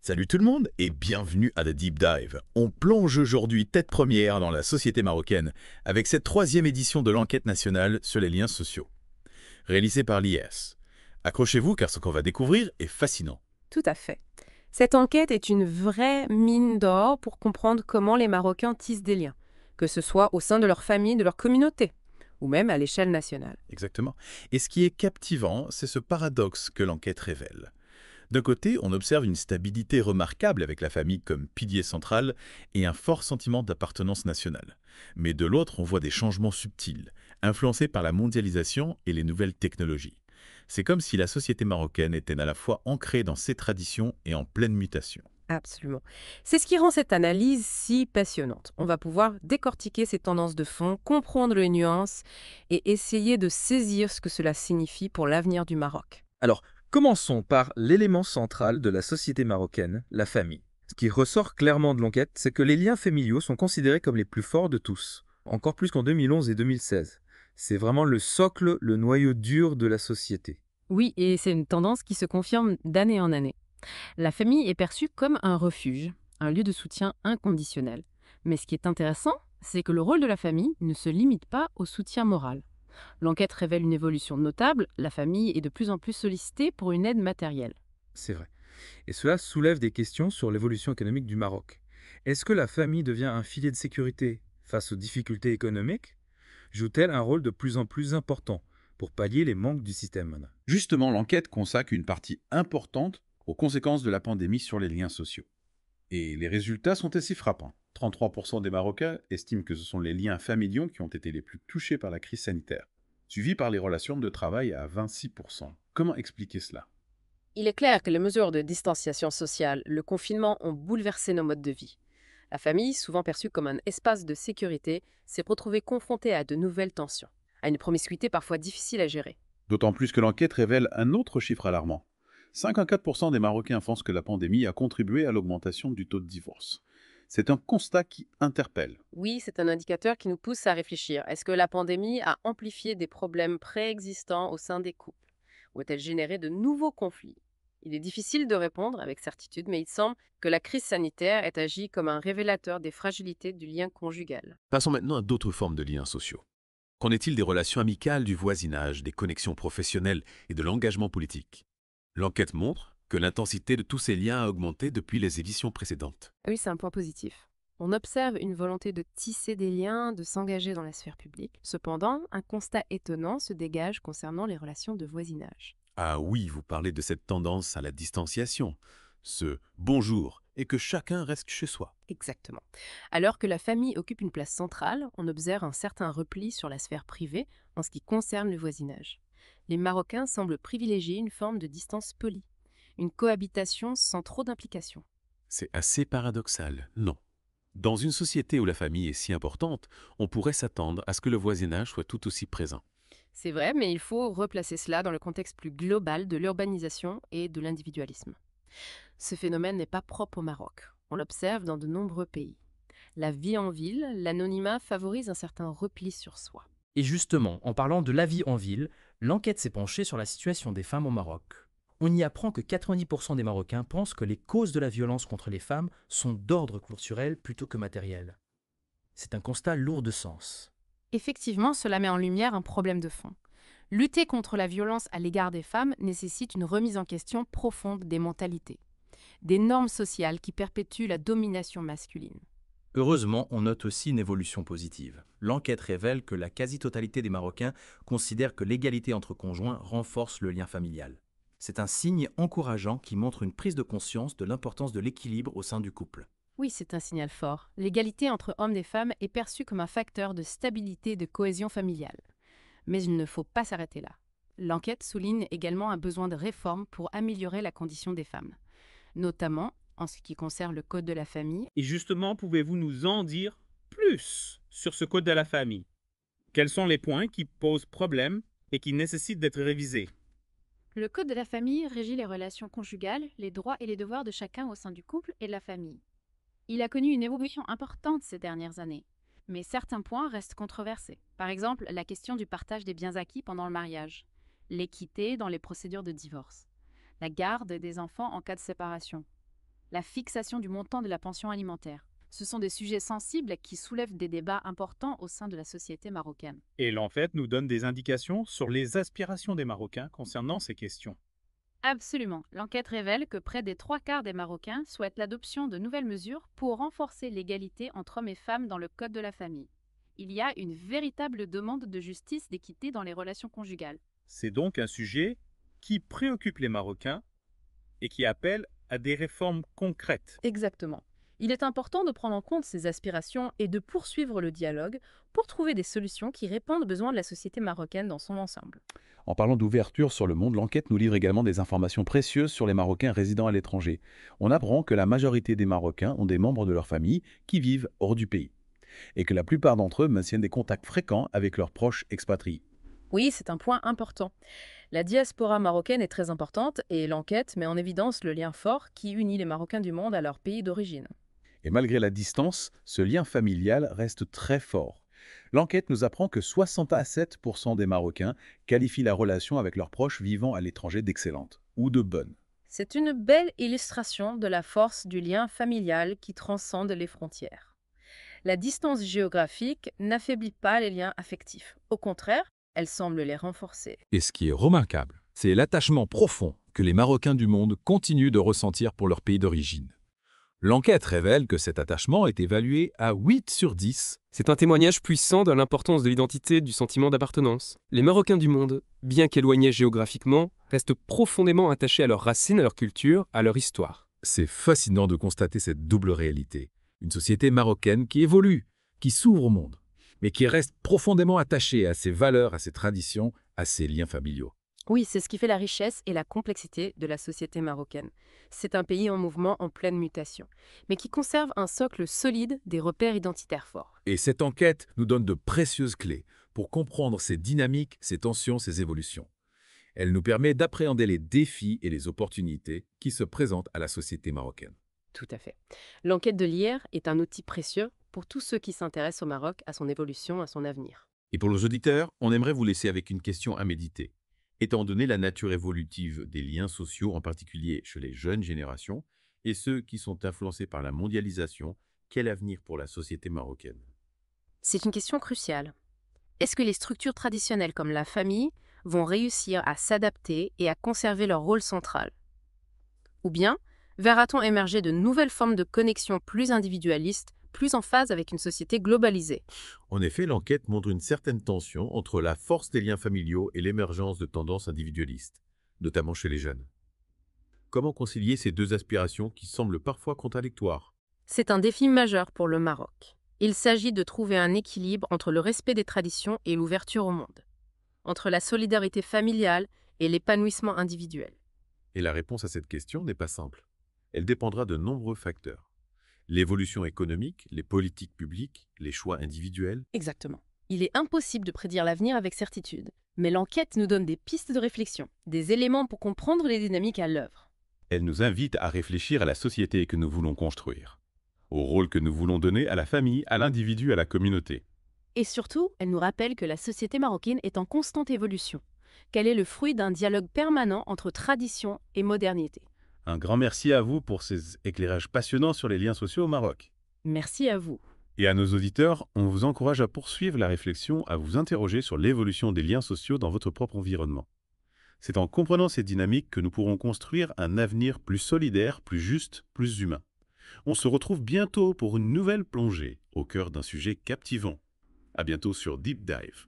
Salut tout le monde et bienvenue à The Deep Dive. On plonge aujourd'hui tête première dans la société marocaine avec cette troisième édition de l'enquête nationale sur les liens sociaux, réalisée par l'IS. Accrochez-vous car ce qu'on va découvrir est fascinant. Tout à fait. Cette enquête est une vraie mine d'or pour comprendre comment les Marocains tissent des liens, que ce soit au sein de leur famille, de leur communauté, ou même à l'échelle nationale. Exactement. Et ce qui est captivant, c'est ce paradoxe que l'enquête révèle. D'un côté, on observe une stabilité remarquable avec la famille comme pilier central et un fort sentiment d'appartenance nationale. Mais de l'autre, on voit des changements subtils, influencés par la mondialisation et les nouvelles technologies. C'est comme si la société marocaine était à la fois ancrée dans ses traditions et en pleine mutation. Absolument. C'est ce qui rend cette analyse si passionnante. On va pouvoir décortiquer ces tendances de fond, comprendre les nuances et essayer de saisir ce que cela signifie pour l'avenir du Maroc. Alors, commençons par l'élément central de la société marocaine, la famille. Ce qui ressort clairement de l'enquête, c'est que les liens familiaux sont considérés comme les plus forts de tous, encore plus qu'en 2011 et 2016. C'est vraiment le socle, le noyau dur de la société. Oui, et c'est une tendance qui se confirme d'année en année. La famille est perçue comme un refuge, un lieu de soutien inconditionnel. Mais ce qui est intéressant, c'est que le rôle de la famille ne se limite pas au soutien moral. L'enquête révèle une évolution notable, la famille est de plus en plus sollicitée pour une aide matérielle. C'est vrai. Et cela soulève des questions sur l'évolution économique du Maroc. Est-ce que la famille devient un filet de sécurité face aux difficultés économiques? Joue-t-elle un rôle de plus en plus important pour pallier les manques du système? Justement, l'enquête consacre une partie importante aux conséquences de la pandémie sur les liens sociaux. Et les résultats sont assez frappants. 33% des Marocains estiment que ce sont les liens familiaux qui ont été les plus touchés par la crise sanitaire, suivis par les relations de travail à 26%. Comment expliquer cela? Il est clair que les mesures de distanciation sociale, le confinement ont bouleversé nos modes de vie. La famille, souvent perçue comme un espace de sécurité, s'est retrouvée confrontée à de nouvelles tensions, à une promiscuité parfois difficile à gérer. D'autant plus que l'enquête révèle un autre chiffre alarmant. 54% des Marocains pensent que la pandémie a contribué à l'augmentation du taux de divorce. C'est un constat qui interpelle. Oui, c'est un indicateur qui nous pousse à réfléchir. Est-ce que la pandémie a amplifié des problèmes préexistants au sein des couples? Ou a-t-elle généré de nouveaux conflits? Il est difficile de répondre avec certitude, mais il semble que la crise sanitaire ait agi comme un révélateur des fragilités du lien conjugal. Passons maintenant à d'autres formes de liens sociaux. Qu'en est-il des relations amicales, du voisinage, des connexions professionnelles et de l'engagement politique? L'enquête montre que l'intensité de tous ces liens a augmenté depuis les éditions précédentes. Oui, c'est un point positif. On observe une volonté de tisser des liens, de s'engager dans la sphère publique. Cependant, un constat étonnant se dégage concernant les relations de voisinage. Ah oui, vous parlez de cette tendance à la distanciation, ce bonjour et que chacun reste chez soi. Exactement. Alors que la famille occupe une place centrale, on observe un certain repli sur la sphère privée en ce qui concerne le voisinage. Les Marocains semblent privilégier une forme de distance polie, une cohabitation sans trop d'implication. C'est assez paradoxal, non? Dans une société où la famille est si importante, on pourrait s'attendre à ce que le voisinage soit tout aussi présent. C'est vrai, mais il faut replacer cela dans le contexte plus global de l'urbanisation et de l'individualisme. Ce phénomène n'est pas propre au Maroc. On l'observe dans de nombreux pays. La vie en ville, l'anonymat favorise un certain repli sur soi. Et justement, en parlant de la vie en ville, l'enquête s'est penchée sur la situation des femmes au Maroc. On y apprend que 90% des Marocains pensent que les causes de la violence contre les femmes sont d'ordre culturel plutôt que matériel. C'est un constat lourd de sens. Effectivement, cela met en lumière un problème de fond. Lutter contre la violence à l'égard des femmes nécessite une remise en question profonde des mentalités, des normes sociales qui perpétuent la domination masculine. Heureusement, on note aussi une évolution positive. L'enquête révèle que la quasi-totalité des Marocains considèrent que l'égalité entre conjoints renforce le lien familial. C'est un signe encourageant qui montre une prise de conscience de l'importance de l'équilibre au sein du couple. Oui, c'est un signal fort. L'égalité entre hommes et femmes est perçue comme un facteur de stabilité et de cohésion familiale. Mais il ne faut pas s'arrêter là. L'enquête souligne également un besoin de réforme pour améliorer la condition des femmes, notamment en ce qui concerne le code de la famille. Et justement, pouvez-vous nous en dire plus sur ce code de la famille? Quels sont les points qui posent problème et qui nécessitent d'être révisés? Le code de la famille régit les relations conjugales, les droits et les devoirs de chacun au sein du couple et de la famille. Il a connu une évolution importante ces dernières années, mais certains points restent controversés. Par exemple, la question du partage des biens acquis pendant le mariage, l'équité dans les procédures de divorce, la garde des enfants en cas de séparation, la fixation du montant de la pension alimentaire. Ce sont des sujets sensibles qui soulèvent des débats importants au sein de la société marocaine. Et l'enquête nous donne des indications sur les aspirations des Marocains concernant ces questions. Absolument. L'enquête révèle que près des 3/4 des Marocains souhaitent l'adoption de nouvelles mesures pour renforcer l'égalité entre hommes et femmes dans le Code de la famille. Il y a une véritable demande de justice d'équité dans les relations conjugales. C'est donc un sujet qui préoccupe les Marocains et qui appelle à des réformes concrètes. Exactement. Il est important de prendre en compte ces aspirations et de poursuivre le dialogue pour trouver des solutions qui répondent aux besoins de la société marocaine dans son ensemble. En parlant d'ouverture sur le monde, l'enquête nous livre également des informations précieuses sur les Marocains résidant à l'étranger. On apprend que la majorité des Marocains ont des membres de leur famille qui vivent hors du pays, et que la plupart d'entre eux maintiennent des contacts fréquents avec leurs proches expatriés. Oui, c'est un point important. La diaspora marocaine est très importante et l'enquête met en évidence le lien fort qui unit les Marocains du monde à leur pays d'origine. Et malgré la distance, ce lien familial reste très fort. L'enquête nous apprend que 67% des Marocains qualifient la relation avec leurs proches vivant à l'étranger d'excellente ou de bonne. C'est une belle illustration de la force du lien familial qui transcende les frontières. La distance géographique n'affaiblit pas les liens affectifs. Au contraire, elle semble les renforcer. Et ce qui est remarquable, c'est l'attachement profond que les Marocains du monde continuent de ressentir pour leur pays d'origine. L'enquête révèle que cet attachement est évalué à 8 sur 10. C'est un témoignage puissant de l'importance de l'identité et du sentiment d'appartenance. Les Marocains du monde, bien qu'éloignés géographiquement, restent profondément attachés à leurs racines, à leur culture, à leur histoire. C'est fascinant de constater cette double réalité. Une société marocaine qui évolue, qui s'ouvre au monde, mais qui reste profondément attachée à ses valeurs, à ses traditions, à ses liens familiaux. Oui, c'est ce qui fait la richesse et la complexité de la société marocaine. C'est un pays en mouvement, en pleine mutation, mais qui conserve un socle solide des repères identitaires forts. Et cette enquête nous donne de précieuses clés pour comprendre ces dynamiques, ces tensions, ces évolutions. Elle nous permet d'appréhender les défis et les opportunités qui se présentent à la société marocaine. Tout à fait. L'enquête de l'IR est un outil précieux pour tous ceux qui s'intéressent au Maroc, à son évolution, à son avenir. Et pour nos auditeurs, on aimerait vous laisser avec une question à méditer. Étant donné la nature évolutive des liens sociaux, en particulier chez les jeunes générations, et ceux qui sont influencés par la mondialisation, quel avenir pour la société marocaine? C'est une question cruciale. Est-ce que les structures traditionnelles comme la famille vont réussir à s'adapter et à conserver leur rôle central? Ou bien, verra-t-on émerger de nouvelles formes de connexion plus individualistes, plus en phase avec une société globalisée? En effet, l'enquête montre une certaine tension entre la force des liens familiaux et l'émergence de tendances individualistes, notamment chez les jeunes. Comment concilier ces deux aspirations qui semblent parfois contradictoires? C'est un défi majeur pour le Maroc. Il s'agit de trouver un équilibre entre le respect des traditions et l'ouverture au monde, entre la solidarité familiale et l'épanouissement individuel. Et la réponse à cette question n'est pas simple. Elle dépendra de nombreux facteurs. L'évolution économique, les politiques publiques, les choix individuels. Exactement. Il est impossible de prédire l'avenir avec certitude, mais l'enquête nous donne des pistes de réflexion, des éléments pour comprendre les dynamiques à l'œuvre. Elle nous invite à réfléchir à la société que nous voulons construire, au rôle que nous voulons donner à la famille, à l'individu, à la communauté. Et surtout, elle nous rappelle que la société marocaine est en constante évolution, qu'elle est le fruit d'un dialogue permanent entre tradition et modernité. Un grand merci à vous pour ces éclairages passionnants sur les liens sociaux au Maroc. Merci à vous. Et à nos auditeurs, on vous encourage à poursuivre la réflexion, à vous interroger sur l'évolution des liens sociaux dans votre propre environnement. C'est en comprenant ces dynamiques que nous pourrons construire un avenir plus solidaire, plus juste, plus humain. On se retrouve bientôt pour une nouvelle plongée au cœur d'un sujet captivant. À bientôt sur Deep Dive.